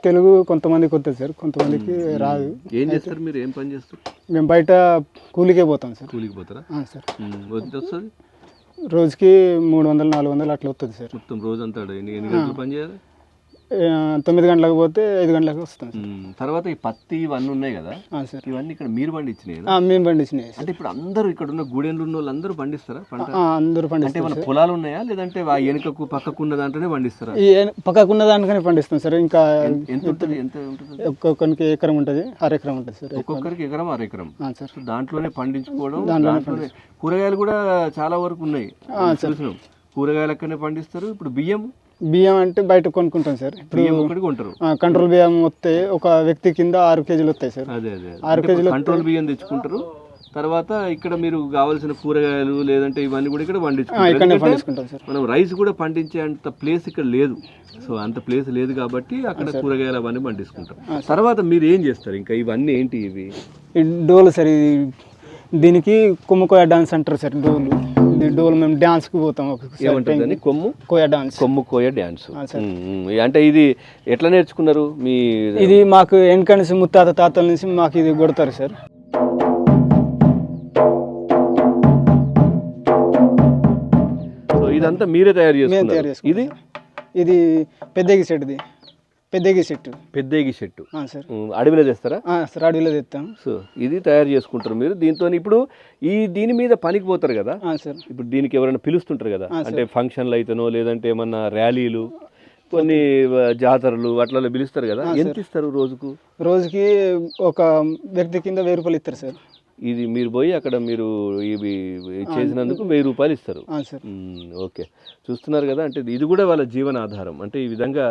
తెలుగు కొంతమందికి వస్తుంది సార్, కొంతమందికి రాదు. ఏం చేస్తారు మీరు? ఏం పని చేస్తారు? మేము బయట కూలికే పోతాం సార్. కూలికి పోతారా? సార్ ఎంత వస్తుంది? రోజుకి 300 400 అట్లా వస్తుంది సార్. మొత్తం రోజు అంతా ఎన్ని గంటలు పని చేయాలి? 9 గంటలకు పోతే 5 గంటలకు వస్తాం సార్. తర్వాత ఈ పత్తి ఇవన్నీ ఉన్నాయి కదా సార్, ఇవన్నీ ఇక్కడ మీరు పండించినాయి? మేము పండించినాయి. అంటే ఇప్పుడు అందరూ ఇక్కడ ఉన్న గూడెండ్లు ఉన్న వాళ్ళు అందరూ పండిస్తారా పంట? అందరూ అంటే పండిస్తారు. మన పొలాలు ఉన్నాయా లేదంటే వెనుకకు పక్కకు ఉన్న దాంట్లోనే పండిస్తారా? ఈ పక్కకున్న దానికనే పండిస్తాం సార్. ఇంకా ఎంత ఉంటుంది? ఎంత ఉంటుంది? ఒక్కొక్కరికి ఎకరం ఉంటుంది, ఎకరం ఉంటుంది సార్. ఒక్కొక్కరికి ఎకరం ఎకరం సార్. దాంట్లోనే పండించుకోవడం. దాంట్లోనే కూరగాయలు కూడా చాలా వరకు ఉన్నాయి తెలిసినాం. కూరగాయలు అక్కడనే పండిస్తారు. ఇప్పుడు బియ్యం అంటే బయట కొనుక్కుంటాం సార్. ఇప్పుడు ఒకటి కొంటారు. కంట్రోల్ బియ్యం వస్తాయి, ఒక వ్యక్తి కింద 6 కేజీలు వస్తాయి సార్. అదే 6 కేజీలు కంట్రోల్ బియ్యం తెచ్చుకుంటారు. తర్వాత ఇక్కడ మీరు కావాల్సిన కూరగాయలు లేదంటే ఇవన్నీ కూడా ఇక్కడ పండించుకుంటాం సార్. మనం రైస్ కూడా పండించే అంత ప్లేస్ ఇక్కడ లేదు. సో అంత ప్లేస్ లేదు కాబట్టి అక్కడ కూరగాయలు అవన్నీ పండించుకుంటాం. తర్వాత మీరు ఏం చేస్తారు? ఇంకా ఇవన్నీ ఏంటి? ఇవి డోలు సార్. ఇది దీనికి కొమ్ముకోయ డాన్స్ అంటారు సార్. డోలు మేము డాన్స్కి పోతాం. ఏమంటారు? కొమ్ముకోయ డాన్స్. అంటే ఇది ఎట్లా నేర్చుకున్నారు? ఇది మాకు వెనక నుంచి తాతల నుంచి మాకు ఇది కొడతారు సార్. సో ఇదంతా మీరే తయారు చేసుకున్నారు? ఇది పెద్దగి చెట్టుది. పెద్దగి చెట్టు సార్. అడవిలో తెస్తారా సార్? అడవిలో తెస్తాం. సో ఇది తయారు చేసుకుంటారు మీరు. దీంతో ఇప్పుడు దీని మీద పనికి పోతారు కదా సార్. ఇప్పుడు దీనికి ఎవరైనా పిలుస్తుంటారు కదా, అంటే ఫంక్షన్లు అయితేనో లేదంటే ఏమన్నా ర్యాలీలు, కొన్ని జాతరలు అట్లా పిలుస్తారు కదా. ఎంత ఇస్తారు రోజుకి? ఒక వ్యక్తి కింద 1000 రూపాయలు ఇస్తారు సార్. ఇది మీరు పోయి అక్కడ మీరు ఇవి చేసినందుకు 1000 రూపాయలు ఇస్తారు. ఓకే, చూస్తున్నారు కదా. అంటే ఇది కూడా వాళ్ళ జీవన ఆధారం. అంటే ఈ విధంగా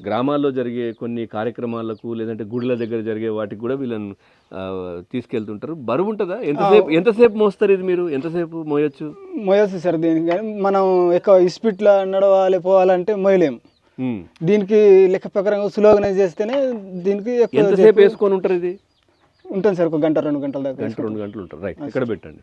గ్రామాల్లో జరిగే కొన్ని కార్యక్రమాలకు లేదంటే గుళ్ళ దగ్గర జరిగే వాటికి కూడా వీళ్ళని తీసుకెళ్తుంటారు. బరువు ఉంటుందా? ఎంతసేపు మోస్తారు ఇది? మీరు ఎంతసేపు మోయొచ్చు సార్ దీనికి. కానీ మనం ఎక్కువ స్పీడ్లో నడవాలి పోవాలంటే మోయలేము. దీనికి లెక్క ప్రకారంగా సులోగనైజ్ చేస్తేనే దీనికి ఎంతసేపు వేసుకొని ఉంటారు? ఇది ఉంటుంది సార్, 1 గంట 2 గంటల దాకా. 2 గంటలు ఉంటారు. రైట్, ఇక్కడ పెట్టండి.